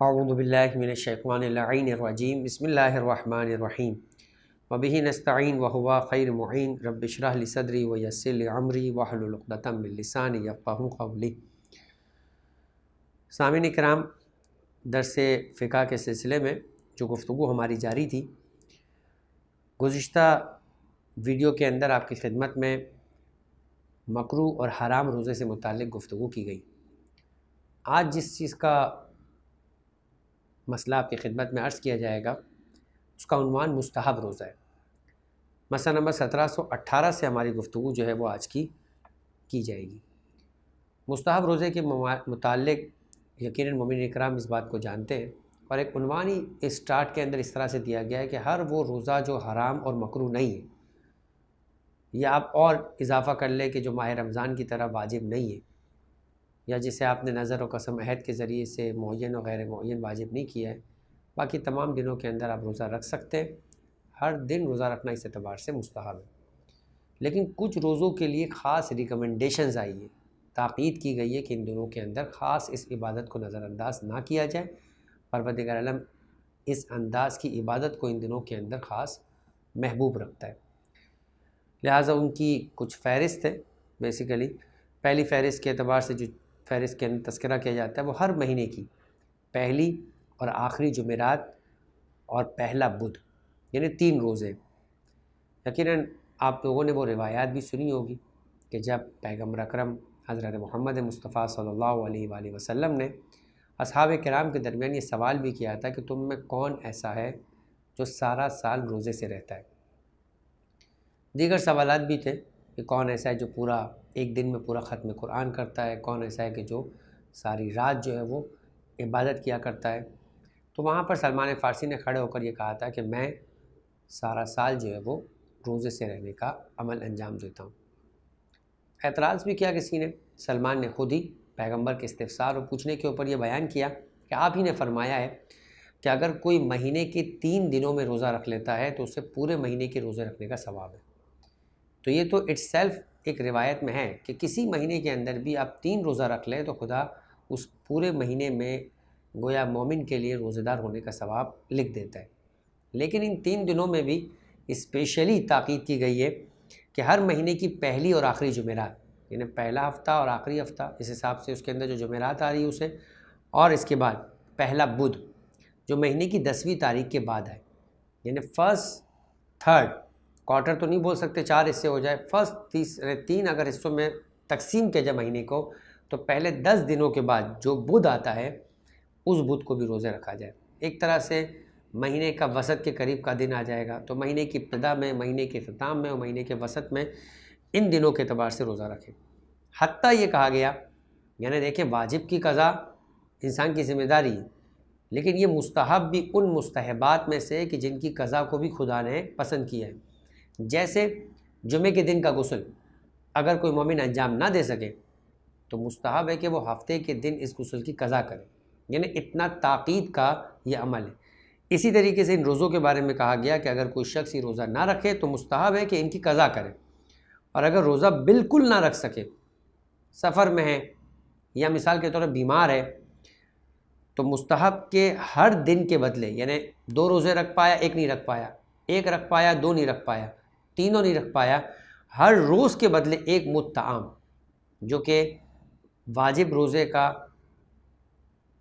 اعوذ باللہ من الشیطان اللعین الرجیم بسم اللہ الرحمن الرحیم وبہ نستعین وہو خیر معین رب اشرح لی صدری ویسر لی امری واحلل عقدۃ من لسانی یفقہوا قولی۔ سامعین کرام، درس فقہ کے سلسلے میں جو گفتگو ہماری جاری تھی، گزشتہ ویڈیو کے اندر آپ کی خدمت میں مکروہ اور حرام روزے سے متعلق گفتگو کی گئی۔ آج جس چیز کا مسئلہ آپ کی خدمت میں عرض کیا جائے گا اس کا عنوان مستحب روزہ ہے۔ مسئلہ نمبر 1718 سے ہماری گفتگو جو ہے وہ آج کی جائے گی۔ مستحب روزے کے متعلق یقیناً مومنین اکرام اس بات کو جانتے ہیں، اور ایک عنوان ہی اسٹارٹ کے اندر اس طرح سے دیا گیا ہے کہ ہر وہ روزہ جو حرام اور مکروہ نہیں ہے، یا آپ اور اضافہ کر لیں کہ جو ماہ رمضان کی طرح واجب نہیں ہے، یا جسے آپ نے نظر و قسم عہد کے ذریعے سے معین و غیر معین واجب نہیں کیا ہے، باقی تمام دنوں کے اندر آپ روزہ رکھ سکتے ہیں۔ ہر دن روزہ رکھنا اس اعتبار سے مستحب ہے، لیکن کچھ روزوں کے لیے خاص ریکمنڈیشنز آئی ہیں، تاکید کی گئی ہے کہ ان دنوں کے اندر خاص اس عبادت کو نظر انداز نہ کیا جائے۔ پروردگار عالم اس انداز کی عبادت کو ان دنوں کے اندر خاص محبوب رکھتا ہے، لہٰذا ان کی کچھ فہرست ہے۔ بیسیکلی پہلی فہرست کے اعتبار سے جو فہرست کے اندر تذکرہ کیا جاتا ہے وہ ہر مہینے کی پہلی اور آخری جمعرات اور پہلا بدھ، یعنی 3 روزے۔ یقیناً آپ لوگوں نے وہ روایات بھی سنی ہوگی کہ جب پیغمبر اکرم حضرت محمد مصطفیٰ صلی اللہ علیہ وآلہ وسلم نے اصحاب کرام کے درمیان یہ سوال بھی کیا تھا کہ تم میں کون ایسا ہے جو سارا سال روزے سے رہتا ہے۔ دیگر سوالات بھی تھے کہ کون ایسا ہے جو پورا ایک دن میں پورا ختم قرآن کرتا ہے، کون ایسا ہے کہ جو ساری رات جو ہے وہ عبادت کیا کرتا ہے۔ تو وہاں پر سلمان فارسی نے کھڑے ہو کر یہ کہا تھا کہ میں سارا سال جو ہے وہ روزے سے رہنے کا عمل انجام دیتا ہوں۔ اعتراض بھی کیا کسی نے، سلمان نے خود ہی پیغمبر کے استفسار اور پوچھنے کے اوپر یہ بیان کیا کہ آپ ہی نے فرمایا ہے کہ اگر کوئی مہینے کے 3 دنوں میں روزہ رکھ لیتا ہے تو اسے پورے مہینے کے روزے رکھنے کا ثواب ہے۔ تو یہ تو اٹ سیلف ایک روایت میں ہے کہ کسی مہینے کے اندر بھی آپ 3 روزہ رکھ لیں تو خدا اس پورے مہینے میں گویا مومن کے لیے روزہ دار ہونے کا ثواب لکھ دیتا ہے۔ لیکن ان 3 دنوں میں بھی اسپیشلی تاکید کی گئی ہے کہ ہر مہینے کی پہلی اور آخری جمعرات، یعنی پہلا ہفتہ اور آخری ہفتہ، اس حساب سے اس کے اندر جو جمعرات آ رہی ہے اسے، اور اس کے بعد پہلا بدھ جو مہینے کی 10ویں تاریخ کے بعد ہے، یعنی فرسٹ تھرڈ کوارٹر تو نہیں بول سکتے 4 حصے ہو جائے، فرسٹ 3 اگر حصوں میں تقسیم کیا جائے مہینے کو، تو پہلے 10 دنوں کے بعد جو بدھ آتا ہے اس بدھ کو بھی روزے رکھا جائے۔ ایک طرح سے مہینے کا وسط کے قریب کا دن آ جائے گا، تو مہینے کی ابتدا میں، مہینے کے اختتام میں اور مہینے کے وسط میں ان دنوں کے اعتبار سے روزہ رکھیں۔ حتیٰ یہ کہا گیا، یعنی دیکھیں واجب کی قضا انسان کی ذمہ داری ہے، لیکن یہ مستحب بھی ان مستحبات میں سے کہ جن کی قضا کو بھی خدا نے پسند کیا ہے۔ جیسے جمعے کے دن کا غسل اگر کوئی مومن انجام نہ دے سکے تو مستحب ہے کہ وہ ہفتے کے دن اس غسل کی قضا کرے، یعنی اتنا تاکید کا یہ عمل ہے۔ اسی طریقے سے ان روزوں کے بارے میں کہا گیا کہ اگر کوئی شخص یہ روزہ نہ رکھے تو مستحب ہے کہ ان کی قضا کرے، اور اگر روزہ بالکل نہ رکھ سکے، سفر میں ہے یا مثال کے طور پر بیمار ہے، تو مستحب کے ہر دن کے بدلے، یعنی 2 روزے رکھ پایا، 1 نہیں رکھ پایا، 1 رکھ پایا، 2 نہیں رکھ پایا، 3 نہیں رکھ پایا، ہر روز کے بدلے 1 مد طعام، جو کہ واجب روزے کا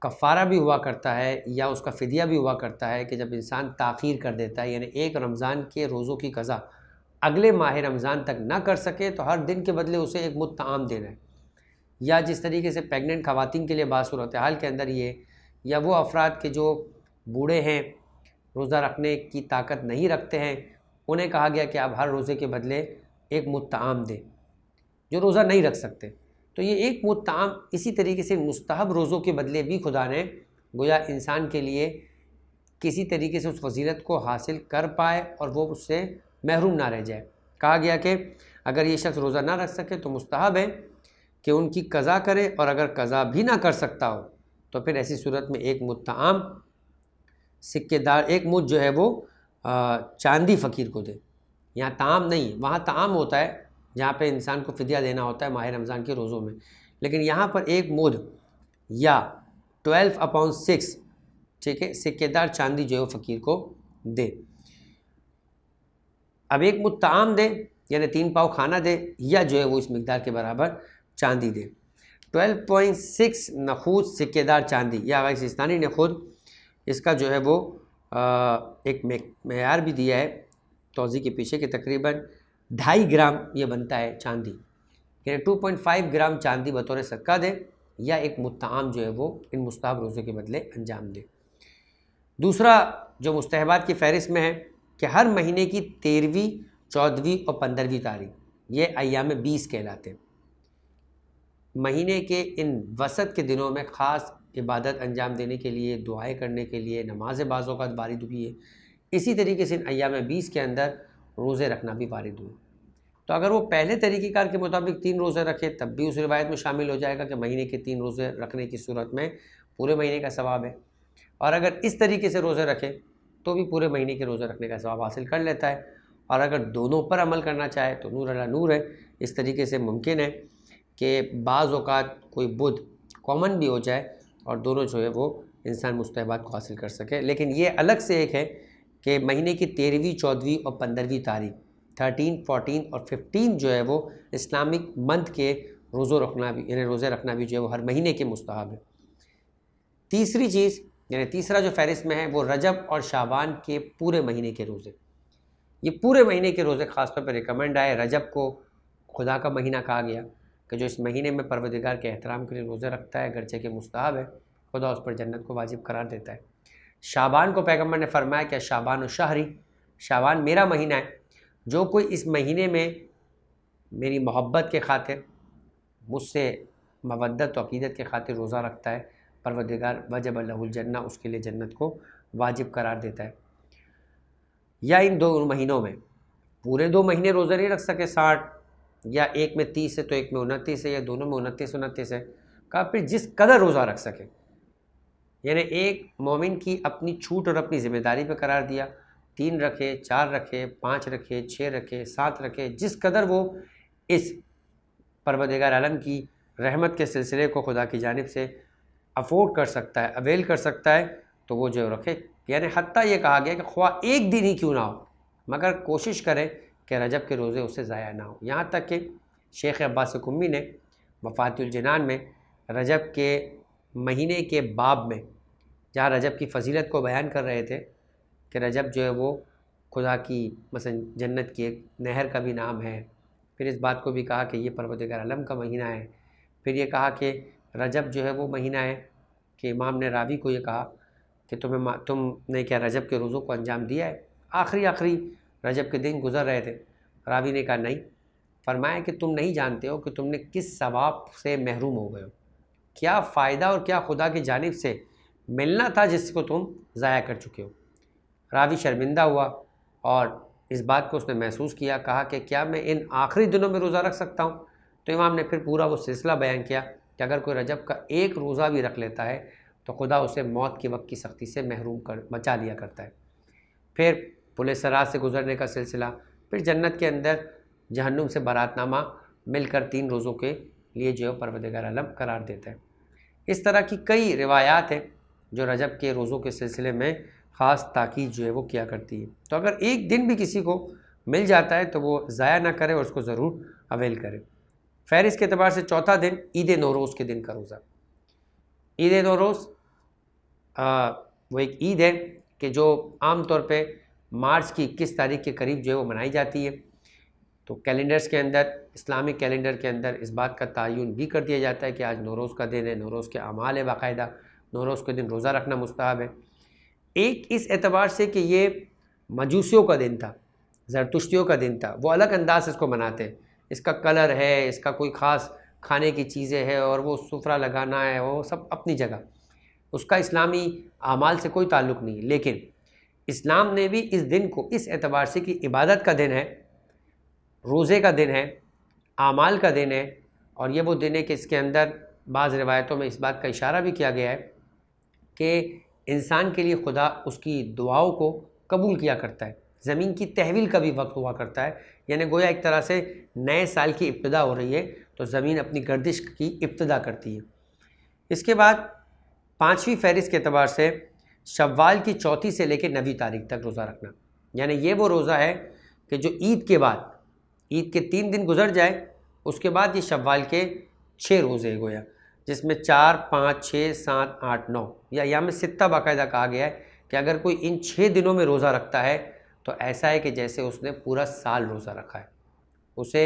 کفارہ بھی ہوا کرتا ہے یا اس کا فدیہ بھی ہوا کرتا ہے، کہ جب انسان تاخیر کر دیتا ہے، یعنی ایک رمضان کے روزوں کی قضا اگلے ماہ رمضان تک نہ کر سکے تو ہر دن کے بدلے اسے 1 مد طعام دینا ہے۔ یا جس طریقے سے پیگننٹ خواتین کے لیے باصورتحال کے اندر یہ، یا وہ افراد کے جو بوڑھے ہیں، روزہ رکھنے کی طاقت نہیں رکھتے ہیں، انہیں کہا گیا کہ آپ ہر روزے کے بدلے 1 مد طعام دیں، جو روزہ نہیں رکھ سکتے۔ تو یہ 1 مد طعام اسی طریقے سے مستحب روزوں کے بدلے بھی خدا نے گویا انسان کے لیے کسی طریقے سے اس فضیلت کو حاصل کر پائے اور وہ اس سے محروم نہ رہ جائے۔ کہا گیا کہ اگر یہ شخص روزہ نہ رکھ سکے تو مستحب ہے کہ ان کی قضا کرے، اور اگر قضا بھی نہ کر سکتا ہو تو پھر ایسی صورت میں 1 مد طعام سکے دار، 1 مد جو ہے وہ چاندی فقیر کو دے۔ یہاں طعام نہیں، وہاں طعام ہوتا ہے جہاں پہ انسان کو فدیہ دینا ہوتا ہے ماہ رمضان کے روزوں میں، لیکن یہاں پر 1 مد یا 12/6 ٹھیک ہے، سکے دار چاندی جو ہے وہ فقیر کو دے. اب ایک مطعام دے یعنی 3 پاؤ کھانا دے، یا جو ہے وہ اس مقدار کے برابر چاندی دے. 12.6 نخود سکے دار چاندی، یا اگر سیستانی نے خود اس کا جو ہے وہ ایک معیار بھی دیا ہے توضیح کے پیچھے کہ تقریباً 2.5 گرام یہ بنتا ہے چاندی، یعنی 2.5 گرام چاندی بطور صدقہ دے، یا ایک مطعام جو ہے وہ ان مستحب روزے کے بدلے انجام دے. دوسرا جو مستحبات کی فہرست میں ہے کہ ہر مہینے کی 13ویں، 14ویں اور 15ویں تاریخ یہ ایام 20 کہلاتے ہیں. مہینے کے ان وسط کے دنوں میں خاص عبادت انجام دینے کے لیے، دعائیں کرنے کے لیے، نماز بعض اوقات وارد ہوئی ہے. اسی طریقے سے ان ایام 20 کے اندر روزے رکھنا بھی وارد ہوئے. تو اگر وہ پہلے طریقہ کار کے مطابق 3 روزے رکھے تب بھی اس روایت میں شامل ہو جائے گا کہ مہینے کے 3 روزے رکھنے کی صورت میں پورے مہینے کا ثواب ہے. اور اگر اس طریقے سے روزے رکھے تو بھی پورے مہینے کے روزے رکھنے کا ثواب حاصل کر لیتا ہے. اور اگر دونوں پر عمل کرنا چاہے تو نور علی نور ہے. اس طریقے سے ممکن ہے کہ بعض اوقات کوئی بدھ کامن بھی ہو جائے اور دونوں جو ہے وہ انسان مستحبات کو حاصل کر سکے. لیکن یہ الگ سے ایک ہے کہ مہینے کی 13ویں، 14ویں اور 15ویں تاریخ 13، 14 اور 15 جو ہے وہ اسلامک منتھ کے روزے رکھنا بھی، یعنی روزے رکھنا بھی جو ہے وہ ہر مہینے کے مستحب ہے. تیسری چیز یعنی تیسرا جو فہرست میں ہے وہ رجب اور شعبان کے پورے مہینے کے روزے. یہ پورے مہینے کے روزے خاص طور پہ ریکمنڈ آئے. رجب کو خدا کا مہینہ کہا گیا کہ جو اس مہینے میں پروردگار کے احترام کے لیے روزے رکھتا ہے گرچہ کہ مستحب ہے، خدا اس پر جنت کو واجب قرار دیتا ہے. شعبان کو پیغمبر نے فرمایا کہ شعبان و شہری، شعبان میرا مہینہ ہے، جو کوئی اس مہینے میں میری محبت کے خاطر، مجھ سے مودت و عقیدت کے خاطر روزہ رکھتا ہے، پروردگار وجب لہ الجنہ، اس کے لیے جنت کو واجب قرار دیتا ہے. یا ان 2 مہینوں میں پورے 2 مہینے روزہ نہیں رکھ سکے 60، یا ایک میں 30 ہے تو ایک میں 29 ہے، یا دونوں میں 29 ہے، کہا پھر جس قدر روزہ رکھ سکے. یعنی ایک مومن کی اپنی چھوٹ اور اپنی ذمہ داری پہ قرار دیا، 3 رکھے، 4 رکھے، 5 رکھے، 6 رکھے، 7 رکھے، جس قدر وہ اس پروردگار عالم کی رحمت کے سلسلے کو خدا کی جانب سے افورڈ کر سکتا ہے، اویل کر سکتا ہے، تو وہ جو رکھے. یعنی حتیٰ یہ کہا گیا کہ خواہ ایک دن ہی کیوں نہ ہو مگر کوشش کرے کہ رجب کے روزے اس سے ضائع نہ ہو. یہاں تک کہ شیخ عباس قمی نے وفات الجنان میں رجب کے مہینے کے باب میں جہاں رجب کی فضیلت کو بیان کر رہے تھے کہ رجب جو ہے وہ خدا کی مثلا جنت کی ایک نہر کا بھی نام ہے، پھر اس بات کو بھی کہا کہ یہ پروردگار عالم کا مہینہ ہے، پھر یہ کہا کہ رجب جو ہے وہ مہینہ ہے کہ امام نے راوی کو یہ کہا کہ تم نے کیا رجب کے روزوں کو انجام دیا ہے. آخری رجب کے دن گزر رہے تھے، راوی نے کہا نہیں. فرمایا کہ تم نہیں جانتے ہو کہ تم نے کس ثواب سے محروم ہو گئے ہو، کیا فائدہ اور کیا خدا کی جانب سے ملنا تھا جس کو تم ضائع کر چکے ہو. راوی شرمندہ ہوا اور اس بات کو اس نے محسوس کیا، کہا کہ کیا میں ان آخری دنوں میں روزہ رکھ سکتا ہوں؟ تو امام نے پھر پورا وہ سلسلہ بیان کیا کہ اگر کوئی رجب کا ایک روزہ بھی رکھ لیتا ہے تو خدا اسے موت کے وقت کی سختی سے محروم بچا لیا کرتا ہے. پھر پل صراط سے گزرنے کا سلسلہ، پھر جنت کے اندر جہنم سے برات نامہ مل کر 3 روزوں کے لیے جو ہے پروردگار عالم قرار دیتا ہے. اس طرح کی کئی روایات ہیں جو رجب کے روزوں کے سلسلے میں خاص تاکید جو ہے وہ کیا کرتی ہے. تو اگر ایک دن بھی کسی کو مل جاتا ہے تو وہ ضائع نہ کرے اور اس کو ضرور اویل کرے. فہرست کے اعتبار سے چوتھا دن عید نوروز کے دن کا روزہ. عید نوروز وہ ایک عید ہے کہ جو عام طور پہ مارچ کی 21 تاریخ کے قریب جو ہے وہ منائی جاتی ہے. تو کیلنڈرز کے اندر، اسلامک کیلنڈر کے اندر اس بات کا تعین بھی کر دیا جاتا ہے کہ آج نوروز کا دن ہے، نوروز کے اعمال ہے، باقاعدہ نوروز کے دن روزہ رکھنا مستحب ہے. ایک اس اعتبار سے کہ یہ مجوسیوں کا دن تھا، زرتشتیوں کا دن تھا، وہ الگ انداز سے اس کو مناتے ہیں. اس کا کلر ہے، اس کا کوئی خاص کھانے کی چیزیں ہیں اور وہ سفرہ لگانا ہے، وہ سب اپنی جگہ، اس کا اسلامی اعمال سے کوئی تعلق نہیں. لیکن اسلام نے بھی اس دن کو اس اعتبار سے کہ عبادت کا دن ہے، روزے کا دن ہے، اعمال کا دن ہے، اور یہ وہ دن ہے کہ اس کے اندر بعض روایتوں میں اس بات کا اشارہ بھی کیا گیا ہے کہ انسان کے لیے خدا اس کی دعاؤں کو قبول کیا کرتا ہے. زمین کی تحویل کا بھی وقت ہوا کرتا ہے، یعنی گویا ایک طرح سے نئے سال کی ابتدا ہو رہی ہے تو زمین اپنی گردش کی ابتدا کرتی ہے. اس کے بعد 5ویں فہرست کے اعتبار سے شوال کی چوتھی سے لے کے 9ویں تاریخ تک روزہ رکھنا، یعنی یہ وہ روزہ ہے کہ جو عید کے بعد، عید کے 3 دن گزر جائے، اس کے بعد یہ شوال کے 6 روزے گویا، جس میں 4، 5، 6، 7، 8، 9 یا ایام ستہ باقاعدہ کہا گیا ہے کہ اگر کوئی ان 6 دنوں میں روزہ رکھتا ہے تو ایسا ہے کہ جیسے اس نے پورا سال روزہ رکھا ہے، اسے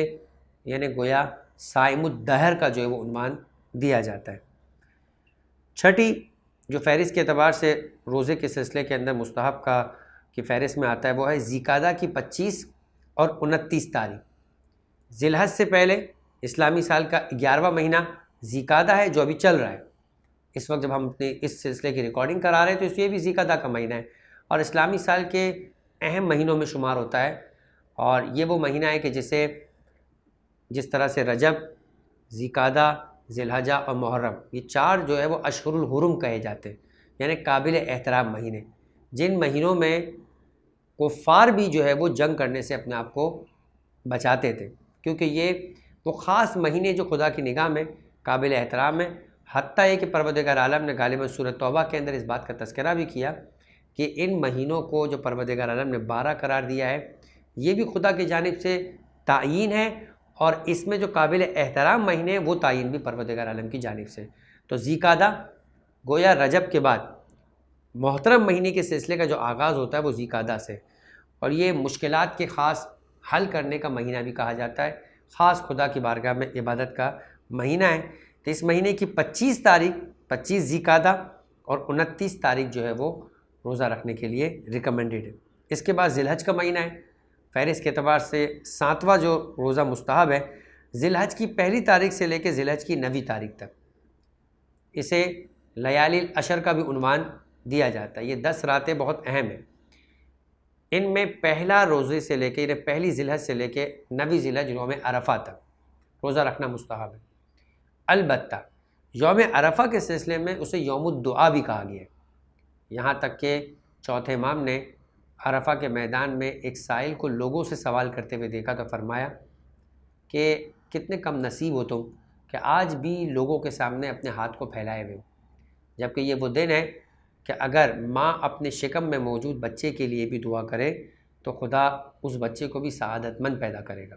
یعنی گویا صائم الدہر کا جو ہے وہ عنوان دیا جاتا ہے۔ چھٹی جو فہرست کے اعتبار سے روزے کے سلسلے کے اندر مستحب کی فہرست میں آتا ہے وہ ہے ذیقعدہ کی 25 اور 29 تاریخ۔ ذی الحج سے پہلے اسلامی سال کا 11واں مہینہ ذیقعدہ ہے جو ابھی چل رہا ہے، اس وقت جب ہم اپنے اس سلسلے کی ریکارڈنگ کرا رہے ہیں تو اس یہ بھی ذیقعدہ کا مہینہ ہے اور اسلامی سال کے اہم مہینوں میں شمار ہوتا ہے، اور یہ وہ مہینہ ہے کہ جس طرح سے رجب، ذیقعدہ، ذی الحجہ اور محرم، یہ 4 جو ہے وہ اشہر الحرم کہے جاتے ہیں، یعنی قابل احترام مہینے، جن مہینوں میں کفار بھی جو ہے وہ جنگ کرنے سے اپنے آپ کو بچاتے تھے، کیونکہ یہ وہ خاص مہینے جو خدا کی نگاہ میں قابل احترام ہے۔ حتیٰ یہ کہ پروردگار عالم نے غالباً سورۃ توبہ کے اندر اس بات کا تذکرہ بھی کیا کہ ان مہینوں کو جو پروردگار عالم نے 12 قرار دیا ہے، یہ بھی خدا کی جانب سے تعیین ہے، اور اس میں جو قابل احترام مہینے ہیں وہ تعین بھی پروردگار عالم کی جانب سے۔ تو ذیقعدہ گویا رجب کے بعد محترم مہینے کے سلسلے کا جو آغاز ہوتا ہے وہ ذیقعدہ سے، اور یہ مشکلات کے خاص حل کرنے کا مہینہ بھی کہا جاتا ہے، خاص خدا کی بارگاہ میں عبادت کا مہینہ ہے۔ تو اس مہینے کی 25 تاریخ، 25 ذیقعدہ اور 29 تاریخ جو ہے وہ روزہ رکھنے کے لیے ریکمینڈیڈ ہے۔ اس کے بعد ذی الحج کا مہینہ ہے، فہرست کے اعتبار سے 7واں جو روزہ مستحب ہے، ذی الحج کی 1 تاریخ سے لے کے ذی الحج کی 9ویں تاریخ تک، اسے لیالی العشر کا بھی عنوان دیا جاتا ہے۔ یہ 10 راتیں بہت اہم ہیں، ان میں پہلا روزے سے لے کے، یعنی پہلی ذی الحج سے لے کے 9ویں ذی الحج یوم عرفہ تک روزہ رکھنا مستحب ہے۔ البتہ یوم عرفہ کے سلسلے میں اسے یوم الدعا بھی کہا گیا ہے، یہاں تک کہ چوتھے امام نے عرفہ کے میدان میں ایک سائل کو لوگوں سے سوال کرتے ہوئے دیکھا تو فرمایا کہ کتنے کم نصیب ہو تم کہ آج بھی لوگوں کے سامنے اپنے ہاتھ کو پھیلائے ہوئے، جبکہ یہ وہ دن ہے کہ اگر ماں اپنے شکم میں موجود بچے کے لیے بھی دعا کرے تو خدا اس بچے کو بھی سعادت مند پیدا کرے گا۔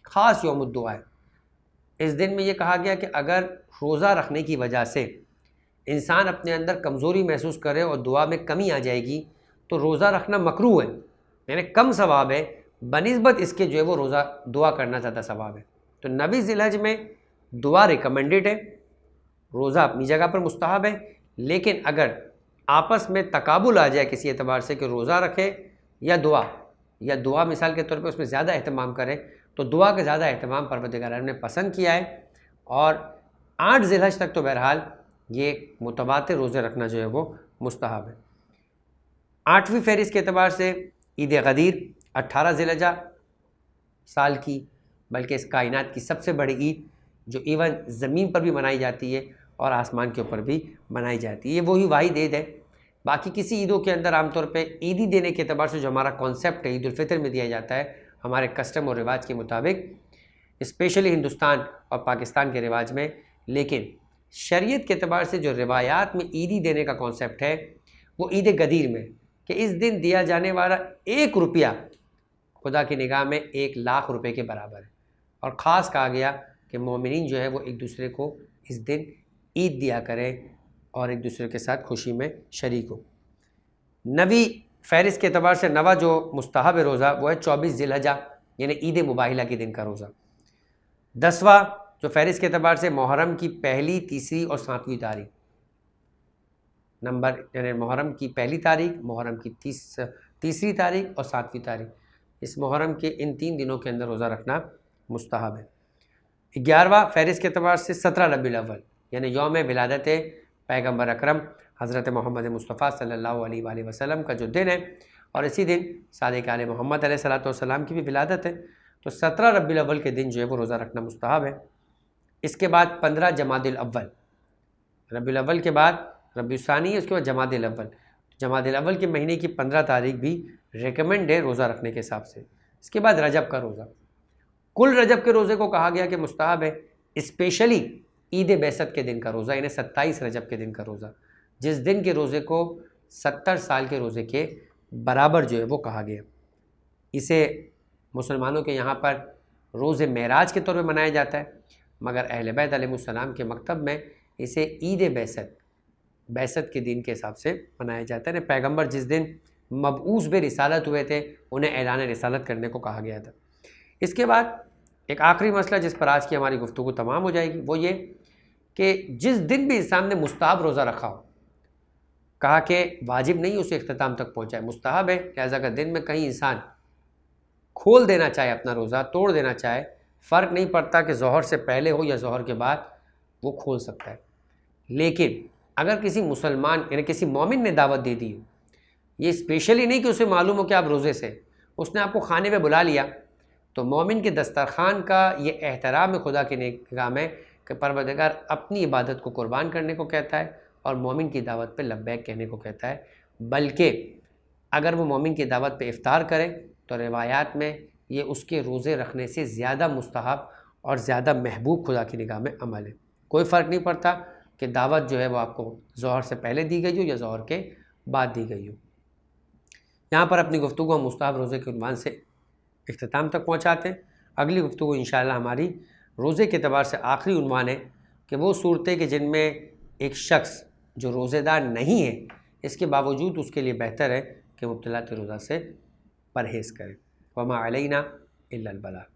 خاص یوم الدعا ہے۔ اس دن میں یہ کہا گیا کہ اگر روزہ رکھنے کی وجہ سے انسان اپنے اندر کمزوری محسوس کرے اور دعا میں کمی آ جائے گی تو روزہ رکھنا مکروہ ہے، یعنی کم ثواب ہے بنسبت اس کے جو ہے وہ روزہ دعا کرنا زیادہ ثواب ہے۔ تو 9ویں ذی الحج میں دعا ریکمینڈیڈ ہے، روزہ اپنی جگہ پر مستحب ہے، لیکن اگر آپس میں تقابل آ جائے کسی اعتبار سے کہ روزہ رکھے یا دعا مثال کے طور پہ اس میں زیادہ اہتمام کرے تو دعا کا زیادہ اہتمام پروردگار عالم نے پسند کیا ہے، اور 8 ذی الحج تک تو بہرحال یہ متواتر روزے رکھنا جو ہے وہ مستحب ہے۔ 8ویں فہرست کے اعتبار سے عید غدیر 18 ذی الحجہ سال کی، بلکہ اس کائنات کی سب سے بڑی عید جو ایون زمین پر بھی منائی جاتی ہے اور آسمان کے اوپر بھی منائی جاتی ہے، یہ وہی واحد عید ہے۔ باقی کسی عیدوں کے اندر عام طور پہ عیدی دینے کے اعتبار سے جو ہمارا کانسیپٹ ہے عید الفطر میں دیا جاتا ہے ہمارے کسٹم اور رواج کے مطابق، اسپیشلی ہندوستان اور پاکستان کے رواج میں، لیکن شریعت کے اعتبار سے جو روایات میں عیدی دینے کا کانسیپٹ ہے وہ عید غدیر میں، کہ اس دن دیا جانے والا 1 روپیہ خدا کی نگاہ میں 1,00,000 روپے کے برابر ہے، اور خاص کہا گیا کہ مومنین جو ہے وہ ایک دوسرے کو اس دن عید دیا کریں اور ایک دوسرے کے ساتھ خوشی میں شریک ہو۔ 9ویں فہرست کے اعتبار سے 9واں جو مستحب روزہ وہ ہے 24 ذی الحجہ، یعنی عید مباہلہ کے دن کا روزہ۔ 10واں جو فہرست کے اعتبار سے محرم کی 1، 3 اور 7ویں تاریخ، یعنی محرم کی 1 تاریخ، محرم کی 3 تاریخ اور 7ویں تاریخ، اس محرم کے ان 3 دنوں کے اندر روزہ رکھنا مستحب ہے۔ 11واں فہرست کے اعتبار سے 17 ربیع الاول، یعنی یوم ولادت پیغمبر اکرم حضرت محمد مصطفیٰ صلی اللہ علیہ وآلہ وسلم کا جو دن ہے، اور اسی دن صادق آل محمد علیہ الصلوۃ والسلام کی بھی ولادت ہے، تو 17 ربیع الاول کے دن جو ہے وہ روزہ رکھنا مستحب ہے۔ اس کے بعد 15 جمادی الاول، ربیع الاول کے بعد ربیع الثانی ہے، اس کے بعد جمادی الاول، جمادی الاول کے مہینے کی 15 تاریخ بھی ریکمینڈ ہے روزہ رکھنے کے حساب سے۔ اس کے بعد رجب کا روزہ، کل رجب کے روزے کو کہا گیا کہ مستحب ہے، اسپیشلی عید بعثت کے دن کا روزہ، یعنی 27 رجب کے دن کا روزہ، جس دن کے روزے کو 70 سال کے روزے کے برابر جو ہے وہ کہا گیا۔ اسے مسلمانوں کے یہاں پر روز معراج کے طور پہ منایا جاتا ہے، مگر اہل بیت علیہ السلام کے مکتب میں اسے عید بعثت کے دن کے حساب سے منایا جاتا ہے۔ پیغمبر جس دن مبعوث بے رسالت ہوئے تھے انہیں اعلان رسالت کرنے کو کہا گیا تھا۔ اس کے بعد ایک آخری مسئلہ جس پر آج کی ہماری گفتگو تمام ہو جائے گی وہ یہ کہ جس دن بھی انسان نے مستحب روزہ رکھا ہو، کہا کہ واجب نہیں اسے اختتام تک پہنچائے، مستحب ہے، لہٰذا اگر دن میں کہیں انسان کھول دینا چاہے اپنا روزہ، توڑ دینا چاہے، فرق نہیں پڑتا کہ ظہر سے پہلے ہو یا ظہر کے بعد، وہ کھول سکتا ہے۔ لیکن اگر کسی مسلمان یعنی کسی مومن نے دعوت دے دی ہو، یہ اسپیشلی نہیں کہ اسے معلوم ہو کہ آپ روزے سے، اس نے آپ کو کھانے پہ بلا لیا، تو مومن کے دسترخوان کا یہ احترام خدا کی نگاہ میں کہ پروردگار اپنی عبادت کو قربان کرنے کو کہتا ہے اور مومن کی دعوت پہ لبیک کہنے کو کہتا ہے، بلکہ اگر وہ مومن کی دعوت پہ افطار کرے تو روایات میں یہ اس کے روزے رکھنے سے زیادہ مستحب اور زیادہ محبوب خدا کی نگاہ میں عمل ہے۔ کوئی فرق نہیں پڑتا کہ دعوت جو ہے وہ آپ کو ظہر سے پہلے دی گئی ہو یا ظہر کے بعد دی گئی ہو۔ یہاں پر اپنی گفتگو ہم مستحب روزے کے عنوان سے اختتام تک پہنچاتے ہیں۔ اگلی گفتگو انشاءاللہ ہماری روزے کے اعتبار سے آخری عنوان ہے کہ وہ صورتیں کہ جن میں ایک شخص جو روزے دار نہیں ہے اس کے باوجود اس کے لیے بہتر ہے کہ مبتلا کے روزہ سے پرہیز کرے۔ وما علینا الا البلاغ۔